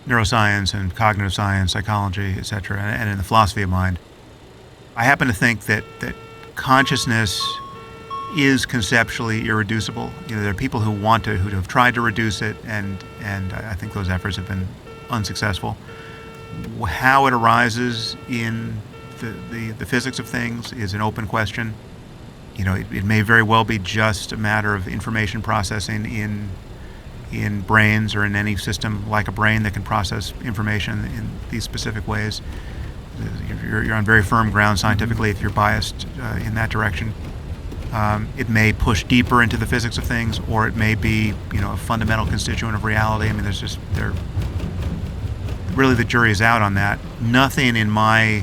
neuroscience and cognitive science, psychology, etc., and in the philosophy of mind, I happen to think that consciousness is conceptually irreducible. There are people who have tried to reduce it, and I think those efforts have been unsuccessful. How it arises in the physics of things is an open question. It may very well be just a matter of information processing in brains or in any system like a brain that can process information in these specific ways. You're on very firm ground scientifically if you're biased in that direction. It may push deeper into the physics of things, or it may be, a fundamental constituent of reality. I mean, really the jury is out on that. Nothing in my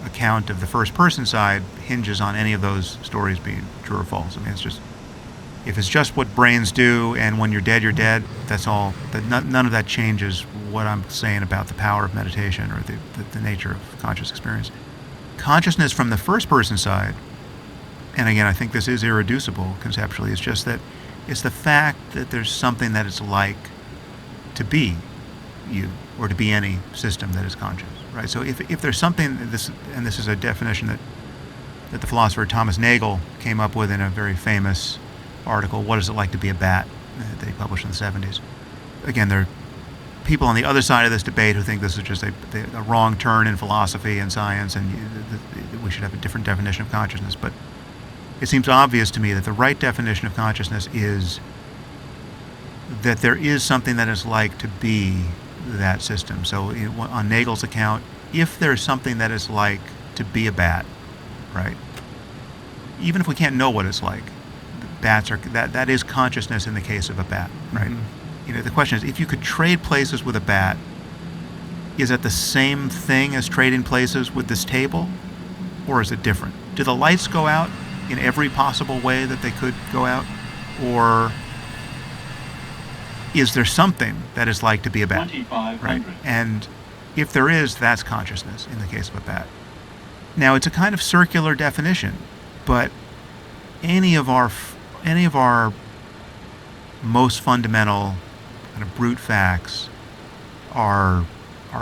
account of the first-person side hinges on any of those stories being true or false. I mean, if it's just what brains do, and when you're dead, that's all. None of that changes what I'm saying about the power of meditation or the nature of conscious experience. Consciousness from the first-person side, and again, I think this is irreducible conceptually, it's just that it's the fact that there's something that it's like to be you, or to be any system that is conscious, right? So if there's something, this is a definition that the philosopher Thomas Nagel came up with in a very famous article, What Is It Like to Be a Bat, that he published in the 70s. Again, there are people on the other side of this debate who think this is just a wrong turn in philosophy and science, and we should have a different definition of consciousness. But it seems obvious to me that the right definition of consciousness is that there is something that is like to be that system. So on Nagel's account, if there's something that is like to be a bat, right? Even if we can't know what it's like, bats are that is consciousness in the case of a bat, right? Mm-hmm. The question is, if you could trade places with a bat, is it the same thing as trading places with this table, or is it different? Do the lights go out in every possible way that they could go out, or is there something that is like to be a bat, right? And if there is, that's consciousness in the case of a bat. Now, it's a kind of circular definition, but any of our most fundamental kind of brute facts are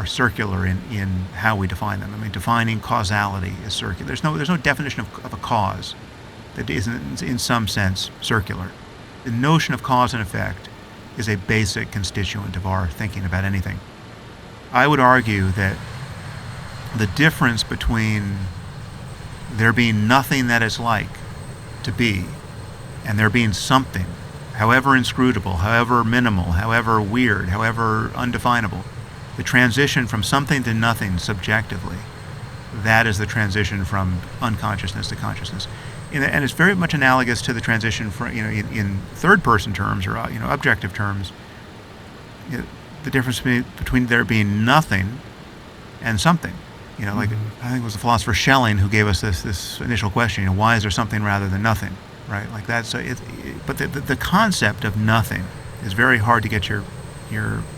circular in how we define them. I mean, defining causality is circular. There's no definition of a cause that isn't in some sense circular. The notion of cause and effect is a basic constituent of our thinking about anything. I would argue that the difference between there being nothing that is like to be and there being something, however inscrutable, however minimal, however weird, however undefinable, the transition from something to nothing subjectively, that is the transition from unconsciousness to consciousness. And it's very much analogous to the transition from, in third-person terms or objective terms. The difference between there being nothing and something. Like I think it was the philosopher Schelling who gave us this initial question. Why is there something rather than nothing? Right? Like that. So but the concept of nothing is very hard to get your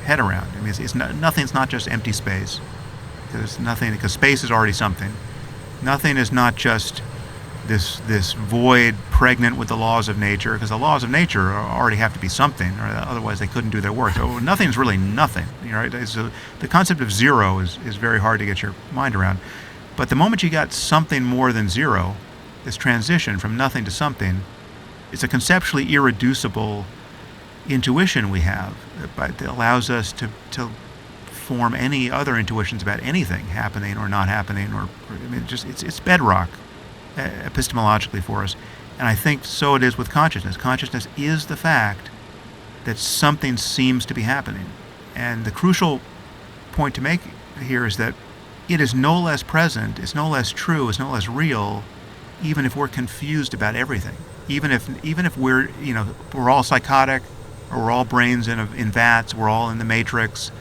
head around. I mean, nothing's not just empty space. Because space is already something. Nothing is not just this void pregnant with the laws of nature, because the laws of nature already have to be something, or otherwise they couldn't do their work. So nothing's really nothing, right? So the concept of zero is very hard to get your mind around. But the moment you got something more than zero, this transition from nothing to something, it's a conceptually irreducible intuition we have that allows us to form any other intuitions about anything happening or not happening, or I mean, it's bedrock epistemologically for us. And I think so it is with consciousness. Consciousness is the fact that something seems to be happening. And the crucial point to make here is that it is no less present, it's no less true, it's no less real, even if we're confused about everything. Even if we're all psychotic, or we're all brains in vats, we're all in the matrix,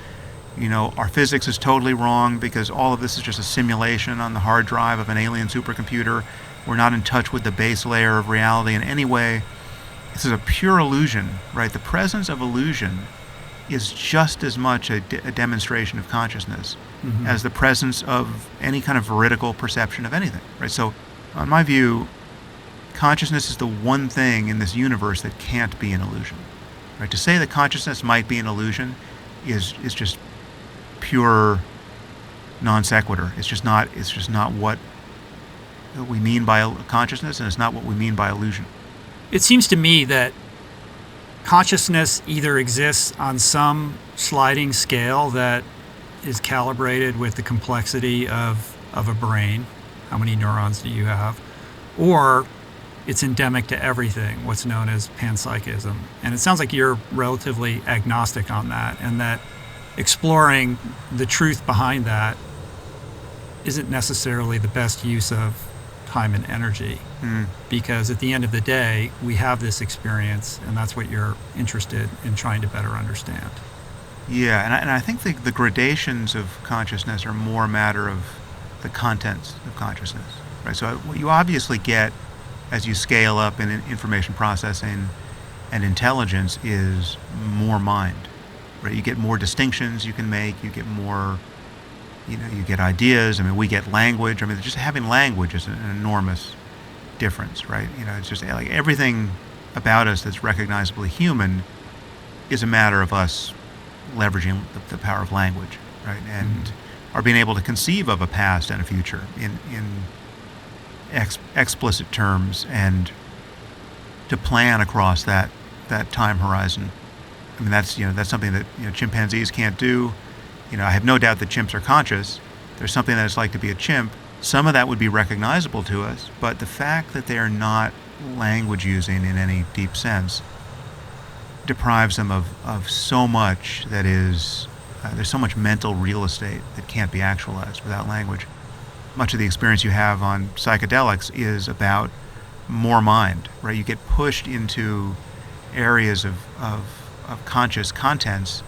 our physics is totally wrong because all of this is just a simulation on the hard drive of an alien supercomputer. We're not in touch with the base layer of reality in any way. This is a pure illusion, right? The presence of illusion is just as much a demonstration of consciousness as the presence of any kind of veridical perception of anything, right? So, on my view, consciousness is the one thing in this universe that can't be an illusion, right? To say that consciousness might be an illusion is just pure non sequitur. It's just not what we mean by consciousness, and it's not what we mean by illusion. It seems to me that consciousness either exists on some sliding scale that is calibrated with the complexity of a brain. How many neurons do you have? Or it's endemic to everything, what's known as panpsychism. And it sounds like you're relatively agnostic on that, and that exploring the truth behind that isn't necessarily the best use of time and energy. Because at the end of the day, we have this experience, and that's what you're interested in trying to better understand. Yeah, and I think the gradations of consciousness are more a matter of the contents of consciousness, right? So what you obviously get as you scale up in information processing and intelligence is more mind, right? You get more distinctions you can make, you get more, you get ideas. I mean, we get language. I mean, just having language is an enormous difference, right? It's just like everything about us that's recognizably human is a matter of us leveraging the power of language, right? And are being able to conceive of a past and a future in explicit terms, and to plan across that time horizon. I mean, that's something that chimpanzees can't do. I have no doubt that chimps are conscious. There's something that it's like to be a chimp. Some of that would be recognizable to us, but the fact that they are not language using in any deep sense deprives them of so much that is, there's so much mental real estate that can't be actualized without language. Much of the experience you have on psychedelics is about more mind, right? You get pushed into areas of conscious contents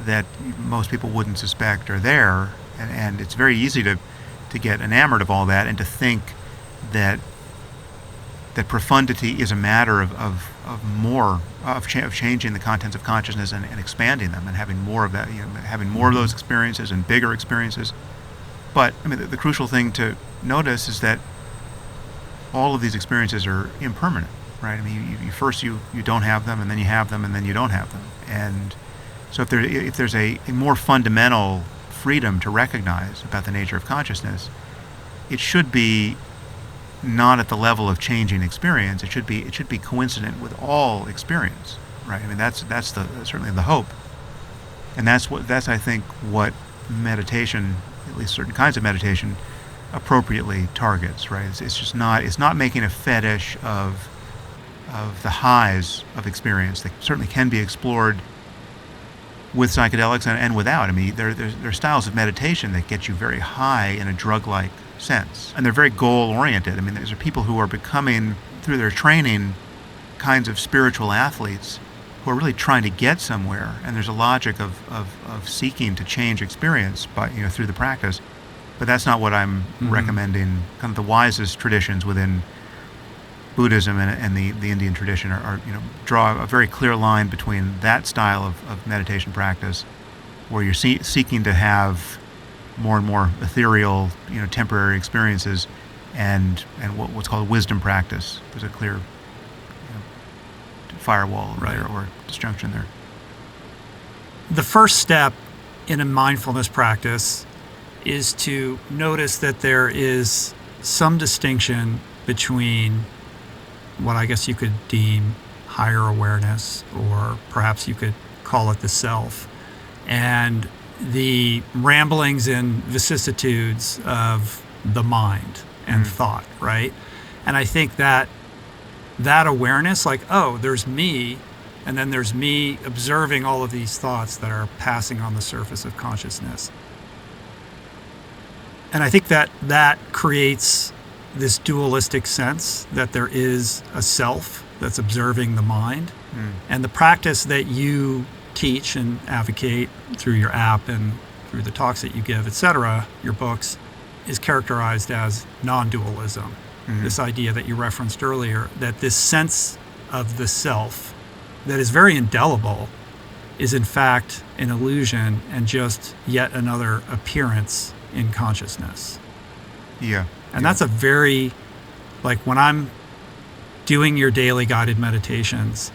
that most people wouldn't suspect are there, and it's very easy to get enamored of all that and to think that profundity is a matter of changing the contents of consciousness and expanding them and having more of that, having more of those experiences and bigger experiences. But I mean, the crucial thing to notice is that all of these experiences are impermanent, right? I mean, you first you don't have them, and then you have them, and then you don't have them. And so if there's a more fundamental freedom to recognize about the nature of consciousness, it should be not at the level of changing experience. It should be coincident with all experience, right? I mean, that's certainly the hope, and that's I think what meditation, at least certain kinds of meditation, appropriately targets, right? It's not making a fetish of the highs of experience that certainly can be explored with psychedelics and without. I mean, there are styles of meditation that get you very high in a drug-like sense, and they're very goal-oriented. I mean, there's people who are becoming, through their training, kinds of spiritual athletes who are really trying to get somewhere, and there's a logic of seeking to change experience by through the practice. But that's not what I'm recommending. Kind of the wisest traditions within Buddhism and the Indian tradition are draw a very clear line between that style of meditation practice, where you're seeking to have more and more ethereal, temporary experiences, and what's called wisdom practice. There's a clear firewall there, or disjunction there. The first step in a mindfulness practice is to notice that there is some distinction between what I guess you could deem higher awareness, or perhaps you could call it the self, and the ramblings and vicissitudes of the mind and thought, right? And I think that awareness, like, oh, there's me, and then there's me observing all of these thoughts that are passing on the surface of consciousness. And I think that creates this dualistic sense that there is a self that's observing the mind. And the practice that you teach and advocate through your app and through the talks that you give, etc., your books, is characterized as non-dualism. This idea that you referenced earlier, that this sense of the self that is very indelible is in fact an illusion and just yet another appearance in consciousness. And that's a very, like, when I'm doing your daily guided meditations,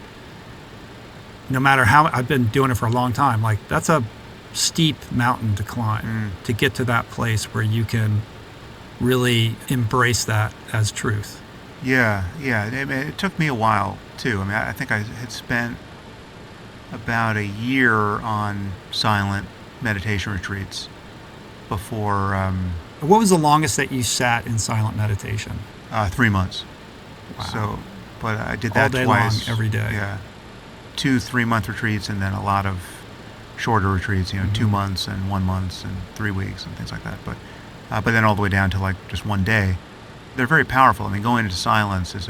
no matter how, I've been doing it for a long time, like, that's a steep mountain to climb to get to that place where you can really embrace that as truth. Yeah. It took me a while too. I mean, I think I had spent about a year on silent meditation retreats before. What was the longest that you sat in silent meditation? 3 months. Wow. So, but I did that all day twice. long, every day. Yeah, 2 3-month retreats, and then a lot of shorter retreats. 2 months and 1 month and 3 weeks and things like that. But then all the way down to like just one day. They're very powerful. I mean, going into silence is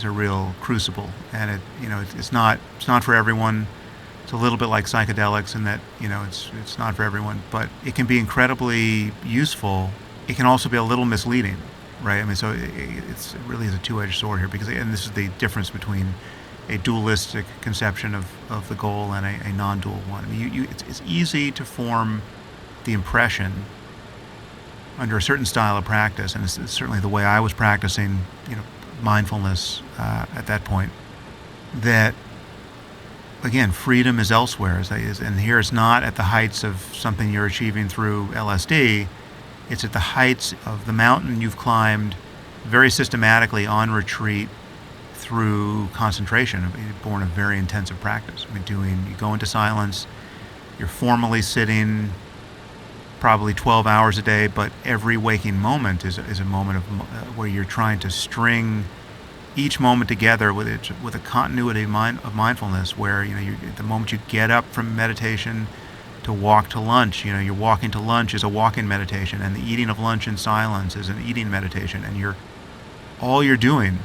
a real crucible, and it's not for everyone. It's a little bit like psychedelics in that it's not for everyone, but it can be incredibly useful. It can also be a little misleading, right? I mean, so it really is a two-edged sword here, and this is the difference between a dualistic conception of the goal and a non-dual one. I mean, it's easy to form the impression under a certain style of practice, and it's certainly the way I was practicing, mindfulness at that point, that again, freedom is elsewhere, and here it's not at the heights of something you're achieving through LSD. It's at the heights of the mountain you've climbed very systematically on retreat through concentration, born of very intensive practice. I mean, you go into silence, you're formally sitting probably 12 hours a day, but every waking moment is a moment of where you're trying to string each moment together with a continuity of mindfulness, where the moment you get up from meditation to walk to lunch, you're walking to lunch is a walk-in meditation, and the eating of lunch in silence is an eating meditation, and all you're doing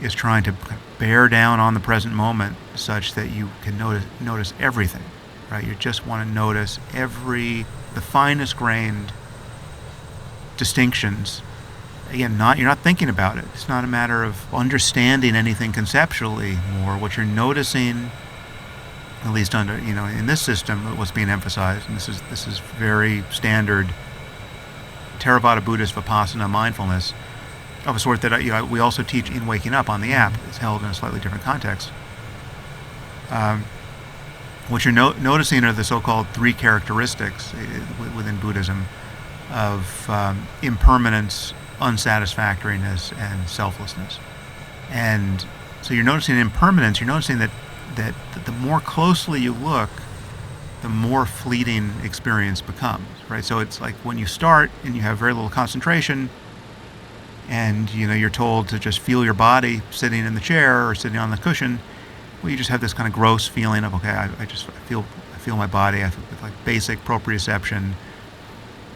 is trying to bear down on the present moment such that you can notice everything, right? You just want to notice the finest grained distinctions. Again, you're not thinking about it. It's not a matter of understanding anything conceptually more. What you're noticing, at least under in this system, what's being emphasized, and this is very standard Theravada Buddhist Vipassana mindfulness of a sort that we also teach in Waking Up on the app. It's held in a slightly different context. What you're noticing are the so-called 3 characteristics within Buddhism of impermanence, unsatisfactoriness, and selflessness. And so you're noticing impermanence. You're noticing that the more closely you look, the more fleeting experience becomes, right? So it's like when you start and you have very little concentration, and you're told to just feel your body sitting in the chair or sitting on the cushion. Well, you just have this kind of gross feeling of, okay, I feel my body. I feel like basic proprioception.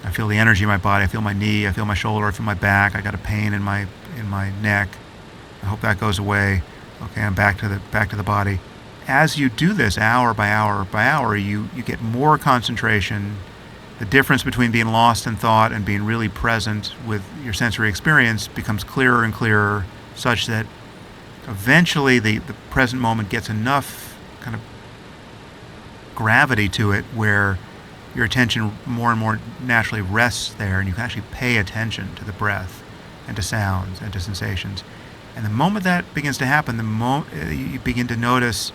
I feel the energy in my body. I feel my knee. I feel my shoulder. I feel my back. I got a pain in my neck. I hope that goes away. Okay, I'm back to the body. As you do this hour by hour by hour, you get more concentration. The difference between being lost in thought and being really present with your sensory experience becomes clearer and clearer, such that eventually the present moment gets enough kind of gravity to it where your attention more and more naturally rests there, and you can actually pay attention to the breath and to sounds and to sensations. And the moment that begins to happen, you begin to notice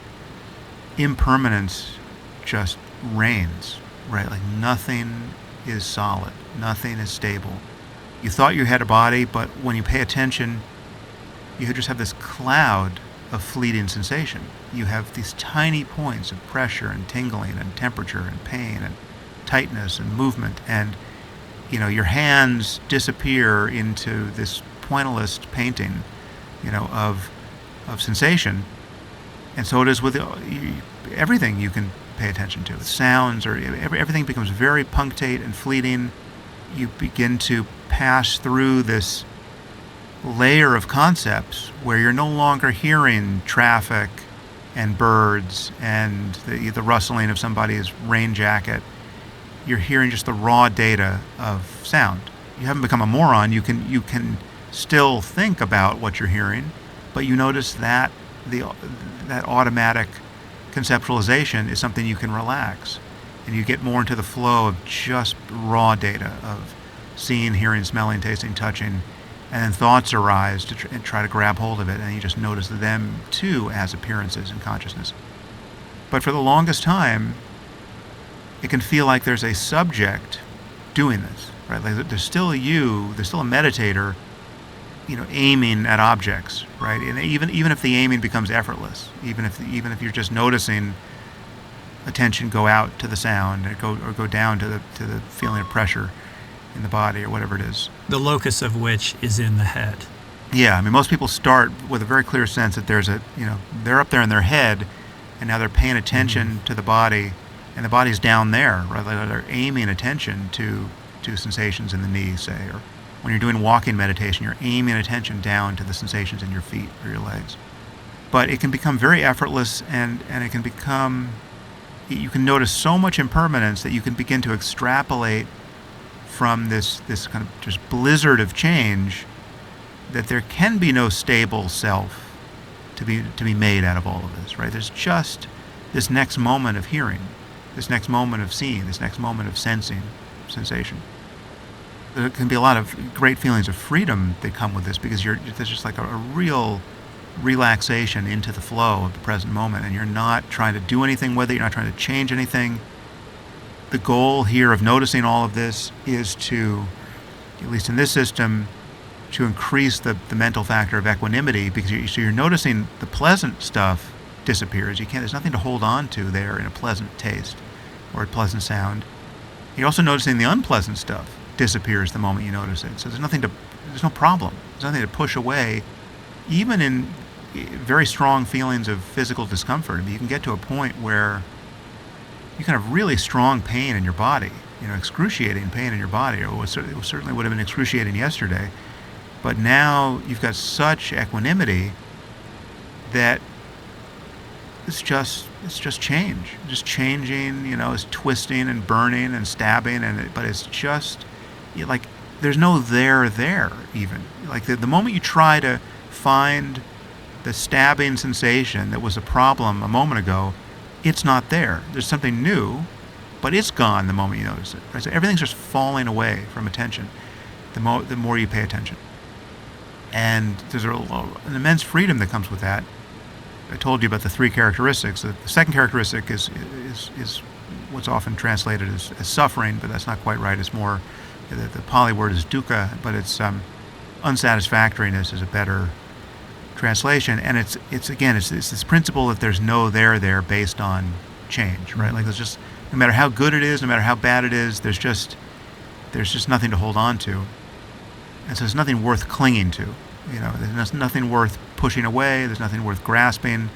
impermanence just reigns, right? Like nothing is solid, nothing is stable. You thought you had a body, but when you pay attention, you just have this cloud of fleeting sensation. You have these tiny points of pressure and tingling and temperature and pain and tightness and movement, and your hands disappear into this pointillist painting of sensation. And so it is with everything you can pay attention to. The sounds, or everything becomes very punctate and fleeting. You begin to pass through this layer of concepts where you're no longer hearing traffic and birds and the rustling of somebody's rain jacket. You're hearing just the raw data of sound. You haven't become a moron. You can still think about what you're hearing, but you notice that that automatic conceptualization is something you can relax, and you get more into the flow of just raw data of seeing, hearing, smelling, tasting, touching, and then thoughts arise to try to grab hold of it, and you just notice them too as appearances in consciousness. But for the longest time, it can feel like there's a subject doing this, right? Like there's still a meditator, aiming at objects, right? And even if the aiming becomes effortless, even if you're just noticing attention go out to the sound or go down to the feeling of pressure in the body or whatever it is. The locus of which is in the head. Yeah, I mean, most people start with a very clear sense that there's they're up there in their head, and now they're paying attention to the body, and the body's down there, right? Like they're aiming attention to sensations in the knee, say, or when you're doing walking meditation, you're aiming attention down to the sensations in your feet or your legs. But it can become very effortless, and it can become, you can notice so much impermanence that you can begin to extrapolate from this kind of just blizzard of change, that there can be no stable self to be made out of all of this, right? There's just this next moment of hearing, this next moment of seeing, this next moment of sensation. There can be a lot of great feelings of freedom that come with this, because there's just like a real relaxation into the flow of the present moment, and you're not trying to do anything with it, you're not trying to change anything. The goal here of noticing all of this is to, at least in this system, to increase the mental factor of equanimity, because you're noticing the pleasant stuff disappears. There's nothing to hold on to there in a pleasant taste or a pleasant sound. You're also noticing the unpleasant stuff disappears the moment you notice it. So there's no problem. There's nothing to push away. Even in very strong feelings of physical discomfort, I mean, you can get to a point where you can have really strong pain in your body, excruciating pain in your body. It certainly would have been excruciating yesterday. But now you've got such equanimity that it's just change. Just changing, it's twisting and burning and stabbing, but it's just like there's no there even. Like the moment you try to find the stabbing sensation that was a problem a moment ago, it's not there. There's something new, but it's gone the moment you notice it. Right? So everything's just falling away from attention the more you pay attention. And there's an immense freedom that comes with that. I told you about the three characteristics. The second characteristic is what's often translated as suffering, but that's not quite right. It's more, the Pali word is dukkha, but it's unsatisfactoriness is a better translation. And it's this principle that there's no there based on change, right? Like there's just, no matter how good it is, no matter how bad it is, there's just nothing to hold on to. And so there's nothing worth clinging to. There's nothing worth pushing away. There's nothing worth grasping.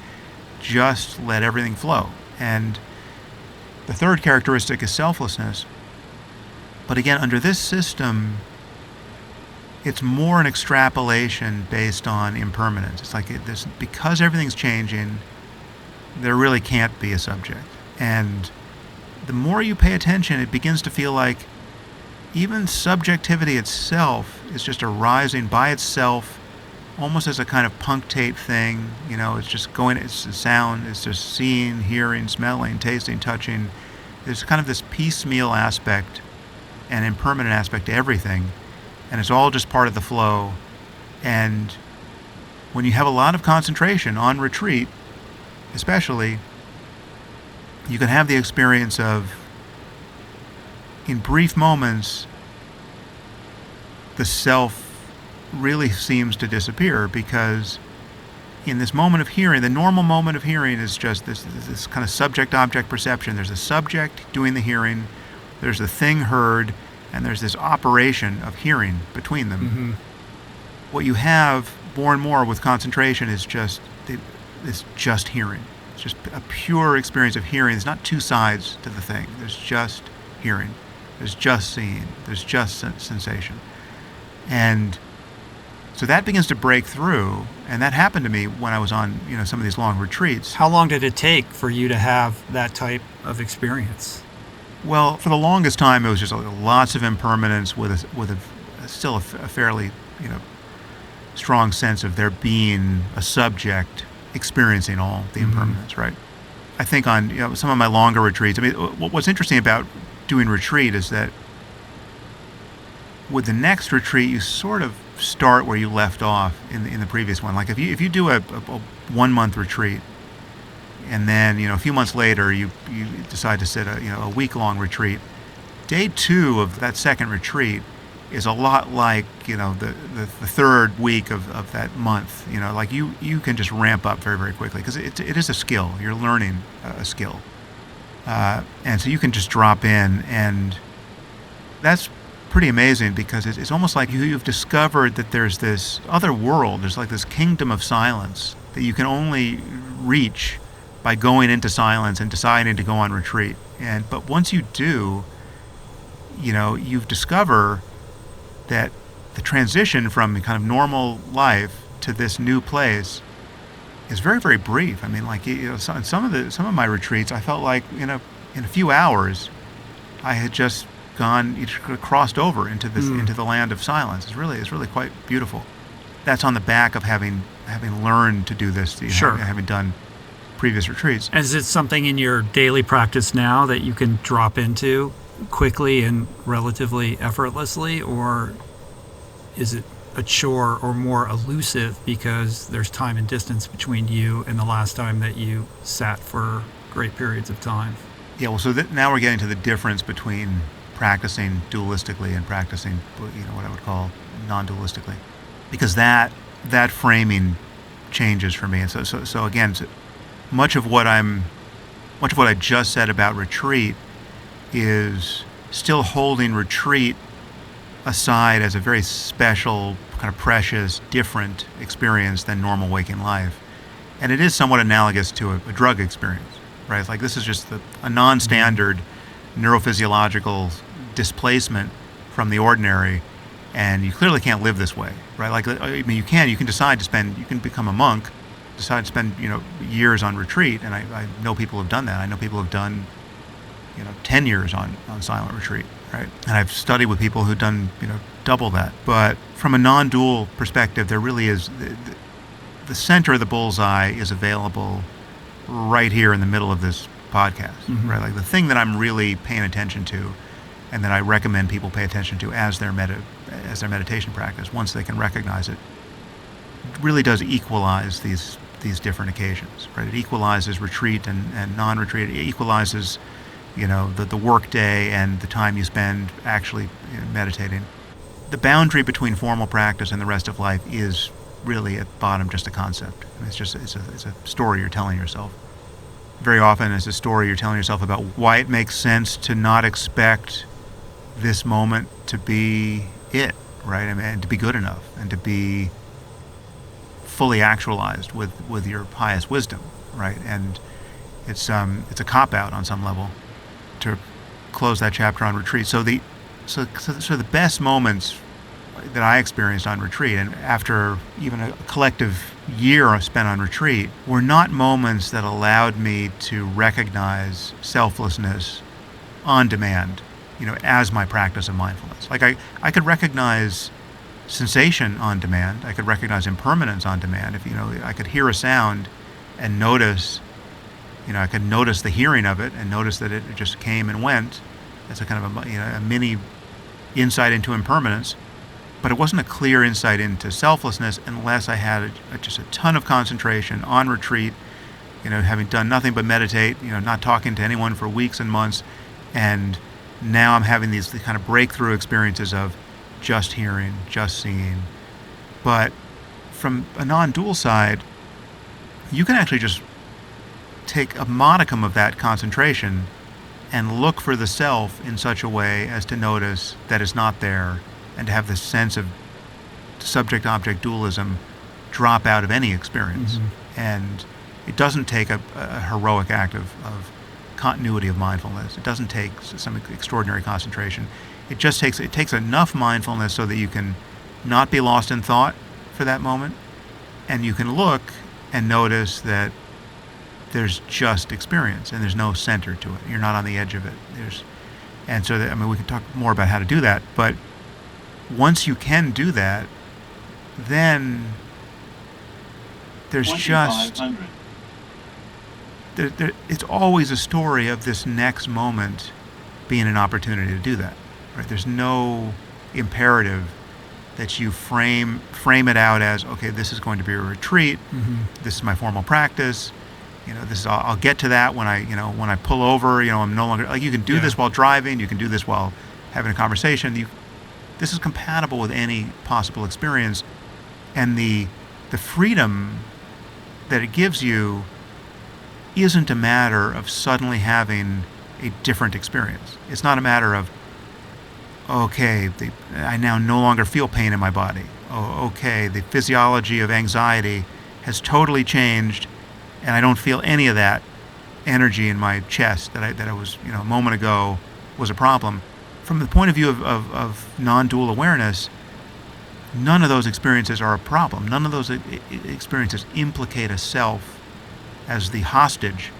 Just let everything flow. And the third characteristic is selflessness. But again, under this system, it's more an extrapolation based on impermanence. It's like because everything's changing, there really can't be a subject. And the more you pay attention, it begins to feel like even subjectivity itself is just arising by itself, almost as a kind of punctate thing. It's just it's the sound, it's just seeing, hearing, smelling, tasting, touching. There's kind of this piecemeal aspect and impermanent aspect to everything, and it's all just part of the flow. And when you have a lot of concentration on retreat, especially, you can have the experience of, in brief moments, the self really seems to disappear, because in this moment of hearing, the normal moment of hearing is just this kind of subject-object perception. There's a subject doing the hearing, there's the thing heard, and there's this operation of hearing between them. Mm-hmm. What you have more and more with concentration is just hearing. It's just a pure experience of hearing. There's not two sides to the thing. There's just hearing. There's just seeing. There's just sensation. And so that begins to break through, and that happened to me when I was on some of these long retreats. How long did it take for you to have that type of experience? Well, for the longest time, it was just lots of impermanence with still a fairly strong sense of there being a subject experiencing all the impermanence, right? I think on some of my longer retreats, I mean, what's interesting about doing retreat is that with the next retreat, you sort of start where you left off in the previous one. Like if you do a 1 month retreat, and then a few months later you decide to sit a week-long retreat. Day 2 of that second retreat is a lot like the third week of that month. Like you can just ramp up very, very quickly because it is a skill. You're learning a skill, and so you can just drop in, and that's pretty amazing because it's almost like you've discovered that there's this other world. There's like this kingdom of silence that you can only reach by going into silence and deciding to go on retreat. But once you do, you discover that the transition from kind of normal life to this new place is very, very brief. I mean, like in some of my retreats, I felt like in a few hours, I had just crossed over into the land of silence. It's really quite beautiful. That's on the back of having learned to do this. Sure. Having done previous retreats. Is it something in your daily practice now that you can drop into quickly and relatively effortlessly, or is it a chore or more elusive because there's time and distance between you and the last time that you sat for great periods of time? Yeah, well, so now we're getting to the difference between practicing dualistically and practicing, what I would call non-dualistically, because that framing changes for me. And so again, much of what I just said about retreat is still holding retreat aside as a very special, kind of precious, different experience than normal waking life. And it is somewhat analogous to a drug experience, right? It's like this is just a non-standard neurophysiological displacement from the ordinary, and you clearly can't live this way, right? Like, I mean, you can decide to you can become a monk, decide to spend, years on retreat, and I know people have done that. I know people have done 10 years on silent retreat, right? And I've studied with people who've done, double that. But from a non-dual perspective, there really is, the center of the bullseye is available right here in the middle of this podcast, right? Like the thing that I'm really paying attention to and that I recommend people pay attention to as their meditation practice, once they can recognize it, really does equalize these different occasions, right? It equalizes retreat and non-retreat. It equalizes the work day and the time you spend actually meditating. The boundary between formal practice and the rest of life is really at bottom just a concept. I mean, it's a story you're telling yourself. Very often it's a story you're telling yourself about why it makes sense to not expect this moment to be it, right? I mean, and to be good enough and to be fully actualized with your highest wisdom, right? And it's a cop-out on some level to close that chapter on retreat. So the best moments that I experienced on retreat, and after even a collective year spent on retreat, were not moments that allowed me to recognize selflessness on demand, as my practice of mindfulness. Like I could recognize sensation on demand. I could recognize impermanence on demand. If I could hear a sound and notice. I could notice the hearing of it and notice that it just came and went. That's a kind of a mini insight into impermanence. But it wasn't a clear insight into selflessness unless I had just a ton of concentration on retreat, having done nothing but meditate, not talking to anyone for weeks and months. And now I'm having these kind of breakthrough experiences of just hearing, just seeing. But from a non-dual side, you can actually just take a modicum of that concentration and look for the self in such a way as to notice that it's not there, and to have this sense of subject-object dualism drop out of any experience. And it doesn't take a heroic act of continuity of mindfulness. It doesn't take some extraordinary concentration. It takes enough mindfulness so that you can not be lost in thought for that moment, and you can look and notice that there's just experience and there's no center to it. You're not on the edge of it. We can talk more about how to do that, but once you can do that, then there's just it's always a story of this next moment being an opportunity to do that, right? There's no imperative that you frame it out as, okay, this is going to be a retreat, this is my formal practice, I'll get to that when I pull over. I'm no longer like you can do this while driving. You can do this while having a conversation. This is compatible with any possible experience, and the freedom that it gives you isn't a matter of suddenly having a different experience. It's not a matter of, okay, I now no longer feel pain in my body. Oh, okay, the physiology of anxiety has totally changed, and I don't feel any of that energy in my chest that I was, a moment ago was a problem. From the point of view of non-dual awareness, none of those experiences are a problem. None of those experiences implicate a self as the hostage,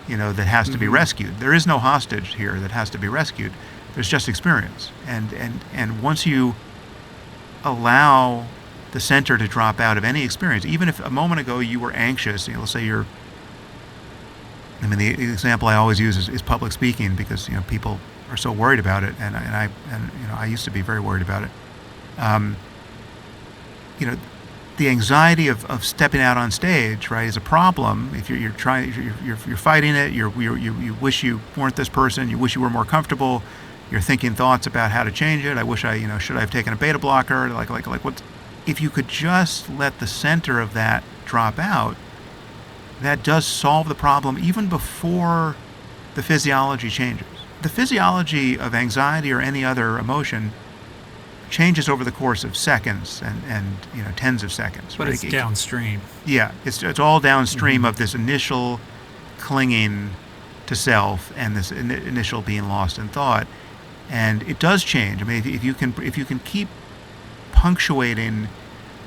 that has to be rescued. There is no hostage here that has to be rescued. There's just experience. And once you allow the center to drop out of any experience, even if a moment ago you were anxious, let's say the example I always use is public speaking, because people are so worried about it, and I used to be very worried about it. The anxiety of stepping out on stage, right, is a problem. If you're fighting it, you wish you weren't this person, you wish you were more comfortable, you're thinking thoughts about how to change it. I wish should I have taken a beta blocker? Like what? If you could just let the center of that drop out, that does solve the problem even before the physiology changes. The physiology of anxiety or any other emotion changes over the course of seconds and tens of seconds. But right? It's downstream. Yeah, it's all downstream of this initial clinging to self and this initial being lost in thought, and it does change. I mean, if you can keep punctuating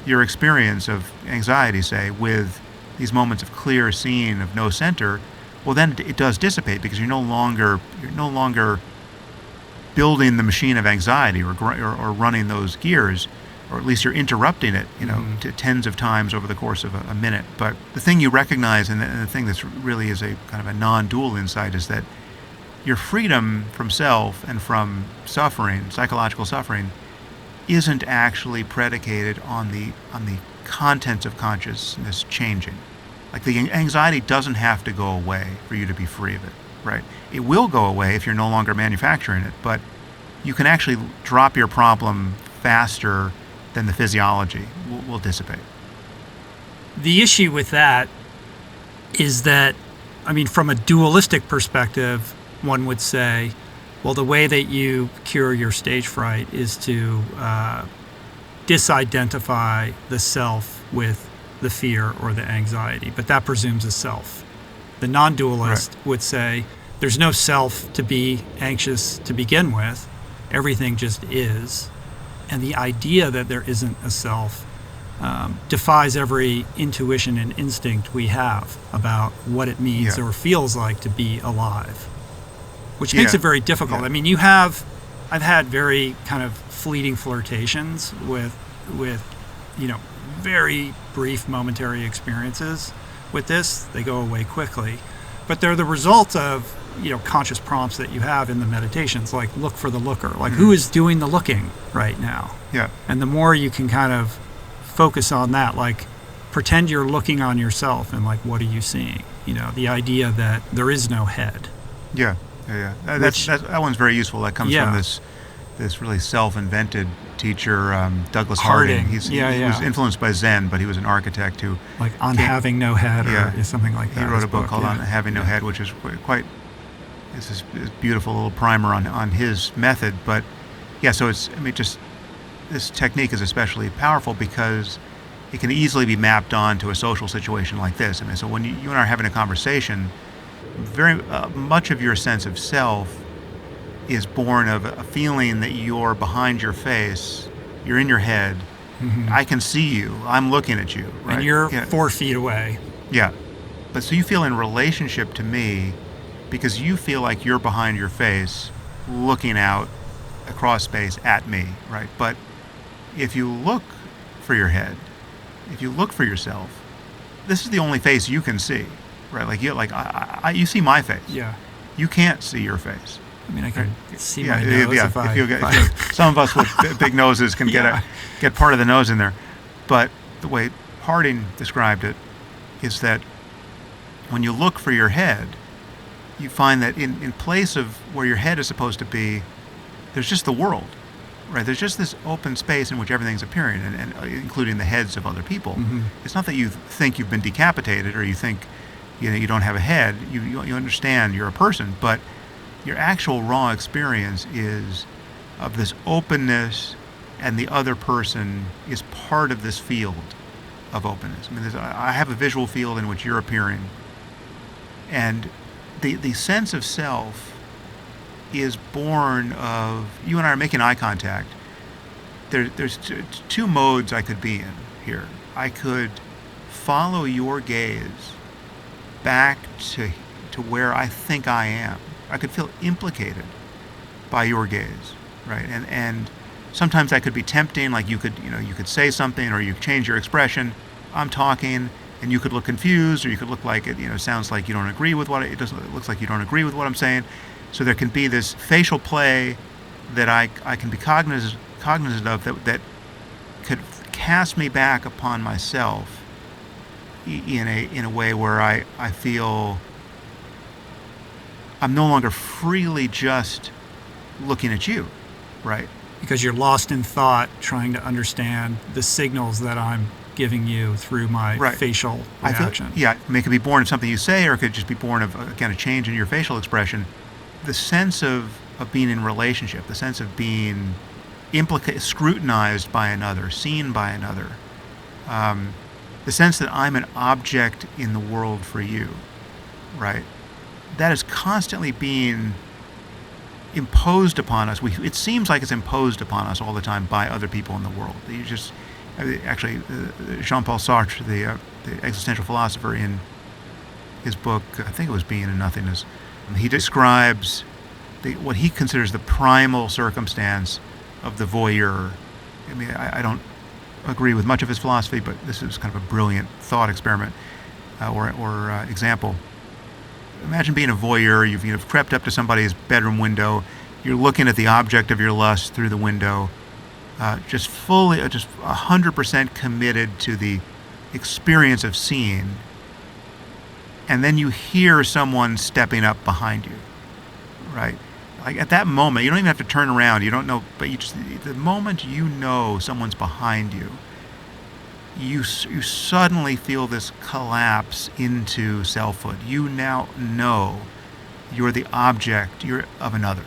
your experience of anxiety, say, with these moments of clear seeing of no center, well, then it does dissipate, because you're no longer building the machine of anxiety or running those gears, or at least you're interrupting it, to tens of times over the course of a minute. But the thing you recognize, and the thing that's really is a kind of a non-dual insight, is that your freedom from self and from suffering, psychological suffering, isn't actually predicated on the contents of consciousness changing. Like the anxiety doesn't have to go away for you to be free of it, right? It will go away if you're no longer manufacturing it, but you can actually drop your problem faster than the physiology will dissipate. The issue with that is that, from a dualistic perspective, one would say, well, the way that you cure your stage fright is to disidentify the self with the fear or the anxiety, but that presumes a self. The non-dualist would say there's no self to be anxious to begin with. Everything just is. And the idea that there isn't a self defies every intuition and instinct we have about what it means or feels like to be alive, which makes it very difficult. Yeah. I've had very kind of fleeting flirtations with very brief momentary experiences with this. They go away quickly, but they're the result of conscious prompts that you have in the meditations, like look for the looker, like who is doing the looking right now. And the more you can kind of focus on that, like pretend you're looking on yourself, and like what are you seeing, the idea that there is no head. That one's very useful. That comes from this really self-invented teacher, Douglas Harding. He was influenced by Zen, but he was an architect who... Like On Having No Head or something like that. He wrote a book called On Having No Head, which is quite... It's this beautiful little primer on his method. But so it's... just this technique is especially powerful because it can easily be mapped onto a social situation like this. So when you and I are having a conversation, very much of your sense of self is born of a feeling that you're behind your face, you're in your head, I can see you, I'm looking at you, right? And you're 4 feet away. But so you feel in relationship to me because you feel like you're behind your face looking out across space at me, right? But if you look for your head, if you look for yourself, this is the only face you can see, right? You see my face. You can't see your face. I can see my nose if some of us with big noses can get part of the nose in there. But the way Harding described it is that when you look for your head, you find that in place of where your head is supposed to be, there's just the world, right? There's just this open space in which everything's appearing, and including the heads of other people. Mm-hmm. It's not that you think you've been decapitated or you think you don't have a head. You understand you're a person, but your actual raw experience is of this openness, and the other person is part of this field of openness. I mean, I have a visual field in which you're appearing, and the sense of self is born of you and I are making eye contact. There's two modes I could be in here. I could follow your gaze back to where I think I am. I could feel implicated by your gaze, right? And sometimes that could be tempting, like you could say something, or you change your expression. I'm talking, and you could look confused, or you could look like it sounds like you don't agree with it looks like you don't agree with what I'm saying. So there can be this facial play that I can be cognizant of that could cast me back upon myself in a way where I feel I'm no longer freely just looking at you, right? Because you're lost in thought, trying to understand the signals that I'm giving you through my facial reaction. It could be born of something you say, or it could just be born of a kind of change in your facial expression. The sense of being in relationship, the sense of being scrutinized by another, seen by another, the sense that I'm an object in the world for you, right? That is constantly being imposed upon us. It seems like it's imposed upon us all the time by other people in the world. Jean-Paul Sartre, the existential philosopher, in his book, I think it was Being and Nothingness, he describes what he considers the primal circumstance of the voyeur. I mean, I don't agree with much of his philosophy, but this is kind of a brilliant thought experiment or example. Imagine being a voyeur. You've crept up to somebody's bedroom window. You're looking at the object of your lust through the window, just 100% committed to the experience of seeing. And then you hear someone stepping up behind you, right? Like at that moment, you don't even have to turn around. You don't know, but the moment you know someone's behind you, you suddenly feel this collapse into selfhood. You now know you're the object of another,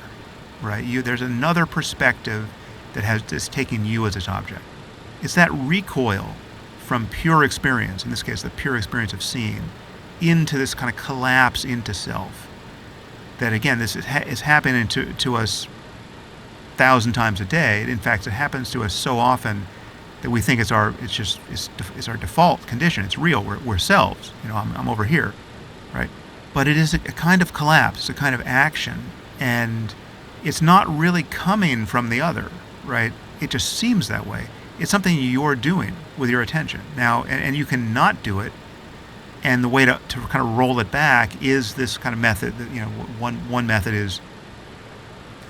right? There's another perspective that's taking you as its object. It's that recoil from pure experience, in this case, the pure experience of seeing, into this kind of collapse into self. That again, this is happening to us 1,000 times a day. In fact, it happens to us so often that we think it's our default condition. It's real. We're selves. I'm over here, right? But it is a kind of collapse. It's a kind of action, and it's not really coming from the other, right? It just seems that way. It's something you're doing with your attention now, and you can not do it. And the way to kind of roll it back is this kind of method. That, one method is,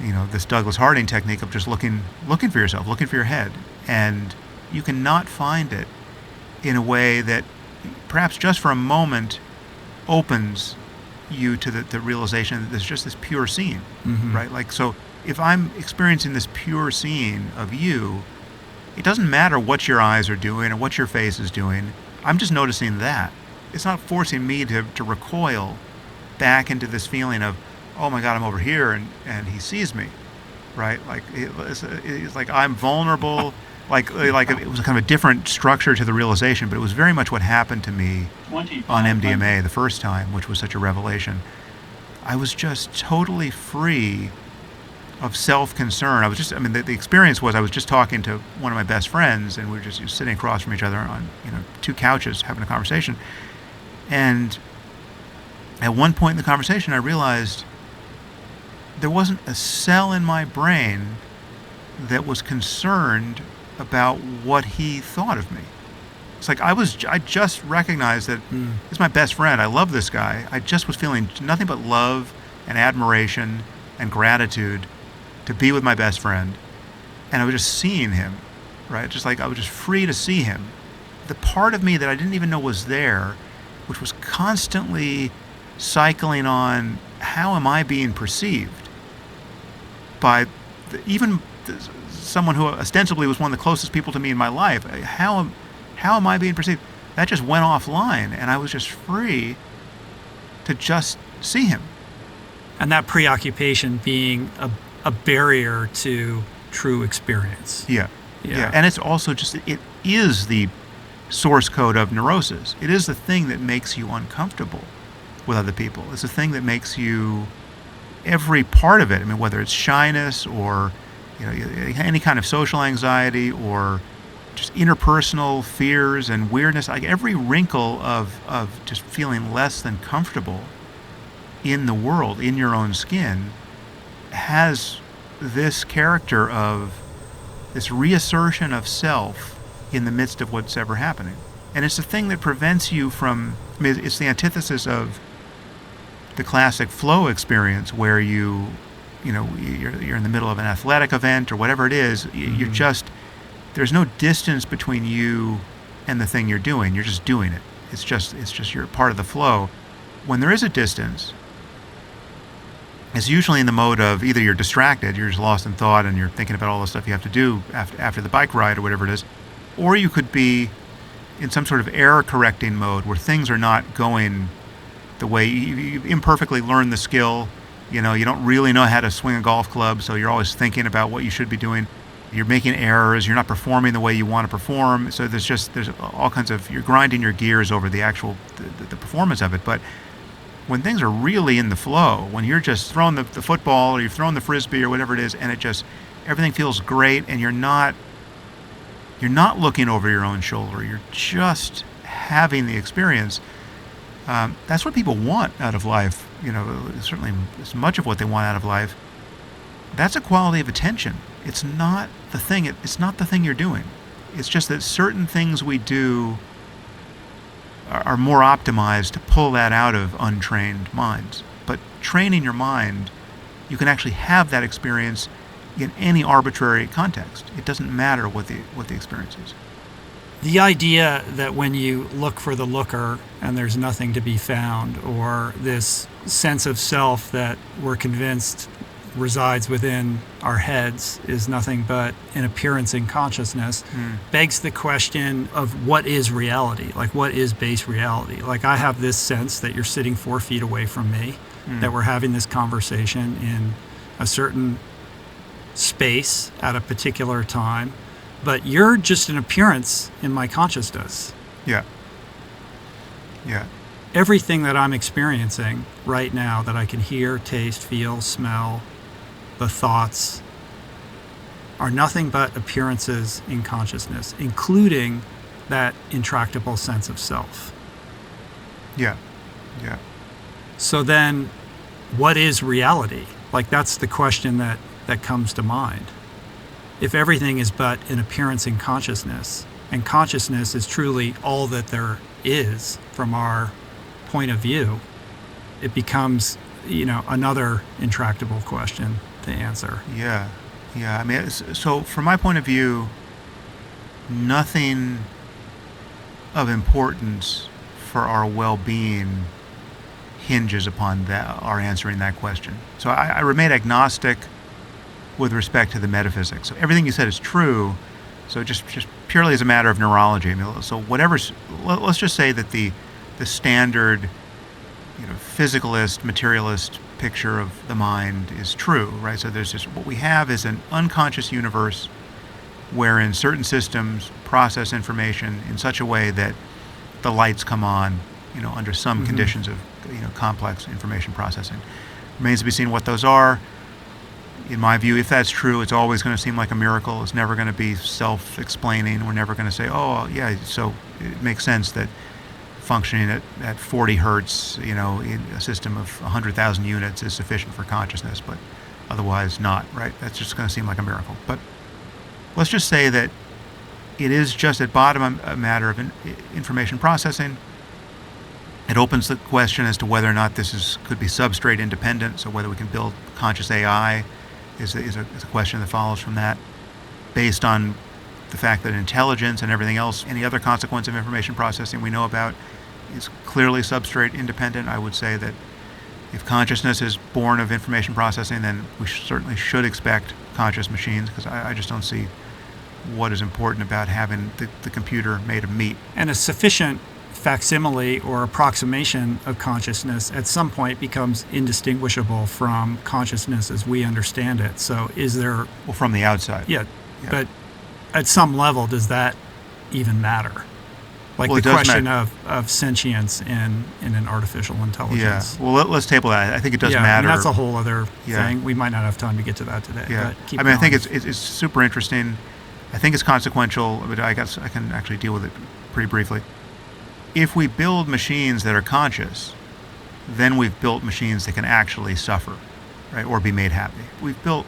this Douglas Harding technique of just looking for yourself, looking for your head, and you cannot find it in a way that perhaps just for a moment opens you to the realization that there's just this pure seeing, right? Like, so if I'm experiencing this pure seeing of you, it doesn't matter what your eyes are doing or what your face is doing. I'm just noticing that. It's not forcing me to recoil back into this feeling of, oh my God, I'm over here and he sees me, right? Like it's like I'm vulnerable. like it was kind of a different structure to the realization, but it was very much what happened to me on MDMA the first time, which was such a revelation. I was just totally free of self-concern. The experience was I was just talking to one of my best friends, and we were just sitting across from each other on two couches having a conversation. And at one point in the conversation, I realized there wasn't a cell in my brain that was concerned about what he thought of me. It's like I just recognized that he's my best friend. I love this guy. I just was feeling nothing but love and admiration and gratitude to be with my best friend. And I was just seeing him, right? Just like I was just free to see him. The part of me that I didn't even know was there which was constantly cycling on, how am I being perceived by someone who ostensibly was one of the closest people to me in my life? How am I being perceived? That just went offline, and I was just free to just see him. And that preoccupation being a barrier to true experience. Yeah. And it's also it is the source code of neurosis. It is the thing that makes you uncomfortable with other people. It's the thing that makes you, every part of it, I mean, whether it's shyness or any kind of social anxiety or just interpersonal fears and weirdness, like every wrinkle of just feeling less than comfortable in the world, in your own skin, has this character of this reassertion of self in the midst of what's ever happening. And it's the thing that prevents you from, I mean, it's the antithesis of the classic flow experience where you're in the middle of an athletic event or whatever it is. You're just, there's no distance between you and the thing you're doing. You're just doing it. It's just you're part of the flow. When there is a distance, it's usually in the mode of either you're distracted, you're just lost in thought and you're thinking about all the stuff you have to do after the bike ride or whatever it is, or you could be in some sort of error correcting mode where things are not going the way you imperfectly learn the skill. You don't really know how to swing a golf club, so you're always thinking about what you should be doing. You're making errors. You're not performing the way you want to perform. So there's all kinds of, you're grinding your gears over the actual the performance of it. But when things are really in the flow, when you're just throwing the football or you're throwing the frisbee or whatever it is, and everything feels great, and you're not looking over your own shoulder. You're just having the experience. That's what people want out of life. Certainly as much of what they want out of life. That's a quality of attention. It's not the thing. It's not the thing you're doing. It's just that certain things we do are more optimized to pull that out of untrained minds. But training your mind, you can actually have that experience in any arbitrary context. It doesn't matter what the experience is. The idea that when you look for the looker and there's nothing to be found, or this sense of self that we're convinced resides within our heads is nothing but an appearance in consciousness, begs the question of what is reality? Like, what is base reality? Like, I have this sense that you're sitting 4 feet away from me, that we're having this conversation in a certain space at a particular time, but you're just an appearance in my consciousness. Yeah. Everything that I'm experiencing right now that I can hear, taste, feel, smell, the thoughts, are nothing but appearances in consciousness, including that intractable sense of self. Yeah. So then, what is reality? Like, that's the question that comes to mind. If everything is but an appearance in consciousness, and consciousness is truly all that there is from our point of view, it becomes, another intractable question to answer. Yeah. I mean, so from my point of view, nothing of importance for our well-being hinges upon our answering that question. So I remain agnostic with respect to the metaphysics. So everything you said is true. So just purely as a matter of neurology. I mean, so let's just say that the standard, physicalist, materialist picture of the mind is true, right? So there's just, what we have is an unconscious universe wherein certain systems process information in such a way that the lights come on, under some conditions of, complex information processing. Remains to be seen what those are. In my view, if that's true, it's always going to seem like a miracle. It's never going to be self-explaining. We're never going to say, oh, yeah, so it makes sense that functioning at 40 hertz, in a system of 100,000 units is sufficient for consciousness, but otherwise not, right? That's just going to seem like a miracle. But let's just say that it is just at bottom a matter of information processing. It opens the question as to whether or not this could be substrate independent, so whether we can build conscious AI is a question that follows from that, based on the fact that intelligence and everything else, any other consequence of information processing we know about, is clearly substrate independent. I would say that if consciousness is born of information processing, then we certainly should expect conscious machines, because I just don't see what is important about having the computer made of meat. And a sufficient facsimile or approximation of consciousness at some point becomes indistinguishable from consciousness as we understand it. So is there... Well, from the outside. Yeah. But at some level, does that even matter? Like the question of sentience in an artificial intelligence. Yeah. Well, let's table that. I think it does matter. That's a whole other thing. We might not have time to get to that today. Yeah. But keep I mean, going. I think it's super interesting. I think it's consequential, but I guess I can actually deal with it pretty briefly. If we build machines that are conscious, then we've built machines that can actually suffer, right, or be made happy. We've built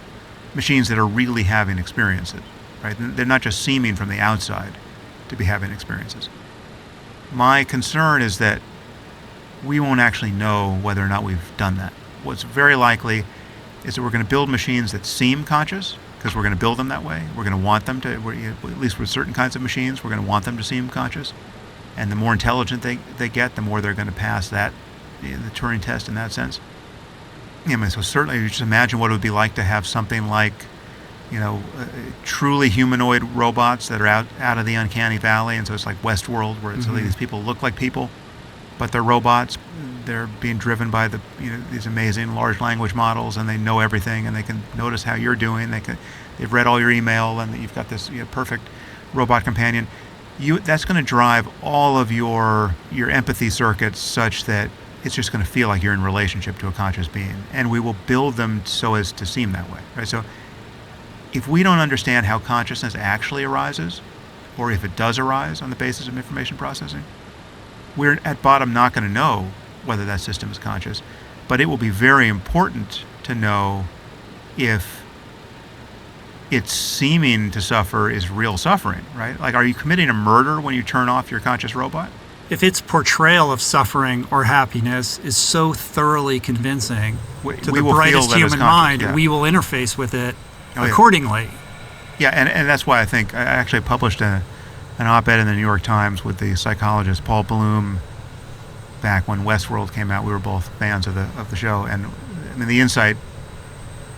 machines that are really having experiences, right? They're not just seeming from the outside to be having experiences. My concern is that we won't actually know whether or not we've done that. What's very likely is that we're going to build machines that seem conscious, because we're going to build them that way. We're going to want them to, at least with certain kinds of machines, we're going to want them to seem conscious. And the more intelligent they get, the more they're going to pass that, the Turing test in that sense. I mean, so certainly you just imagine what it would be like to have something like, truly humanoid robots that are out of the uncanny valley. And so it's like Westworld, where it's like these people look like people, but they're robots. They're being driven by these amazing large language models, and they know everything, and they can notice how you're doing. They've read all your email, and you've got this perfect robot companion. That's going to drive all of your empathy circuits such that it's just going to feel like you're in relationship to a conscious being, and we will build them so as to seem that way, right? So if we don't understand how consciousness actually arises, or if it does arise on the basis of information processing, we're at bottom not going to know whether that system is conscious. But it will be very important to know if it's seeming to suffer is real suffering, right? Like, are you committing a murder when you turn off your conscious robot? If its portrayal of suffering or happiness is so thoroughly convincing to the brightest human mind, we will interface with it accordingly. Yeah, and that's why I think I actually published an op-ed in the New York Times with the psychologist Paul Bloom back when Westworld came out. We were both fans of the show, and I mean, the insight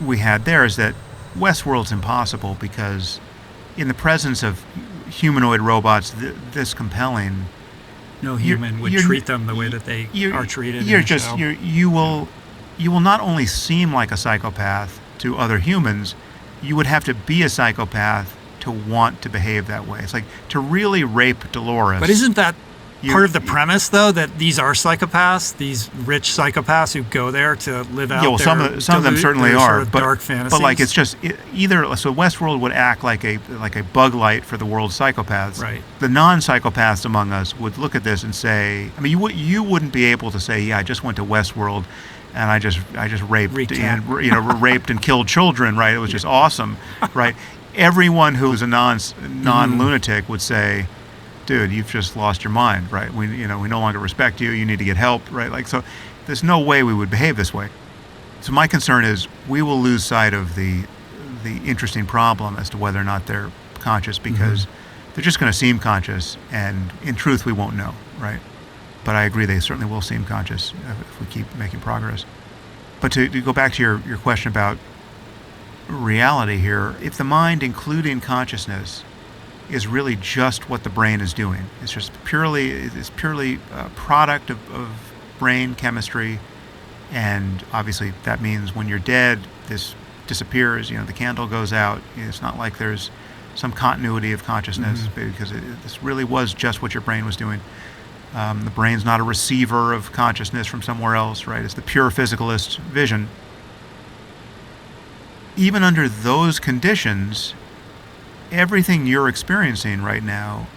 we had there is that Westworld's impossible because in the presence of humanoid robots this compelling, no human would treat them the way that they are treated. You will not only seem like a psychopath to other humans, you would have to be a psychopath to want to behave that way. It's like to really rape Dolores. But isn't that part of the premise, though, that these are psychopaths, these rich psychopaths who go there to live out some of them certainly are, sort of dark fantasies? But like it's just either so Westworld would act like a bug light for the world's psychopaths. Right. The non-psychopaths among us would look at this and say, I mean, you wouldn't be able to say, yeah, I just went to Westworld and I just raped raped and killed children, right? It was just awesome, right? Everyone who's a non-lunatic would say, dude, you've just lost your mind, right? We no longer respect you. You need to get help, right? Like, so there's no way we would behave this way. So my concern is we will lose sight of the interesting problem as to whether or not they're conscious, because they're just going to seem conscious, and in truth we won't know, right? But I agree they certainly will seem conscious if we keep making progress. But to go back to your question about reality here, if the mind, including consciousness, is really just what the brain is doing, it's purely a product of brain chemistry, and obviously that means when you're dead, this disappears. The candle goes out. It's not like there's some continuity of consciousness, because this really was just what your brain was doing. The brain's not a receiver of consciousness from somewhere else, right? It's the pure physicalist vision. Even under those conditions, everything you're experiencing right now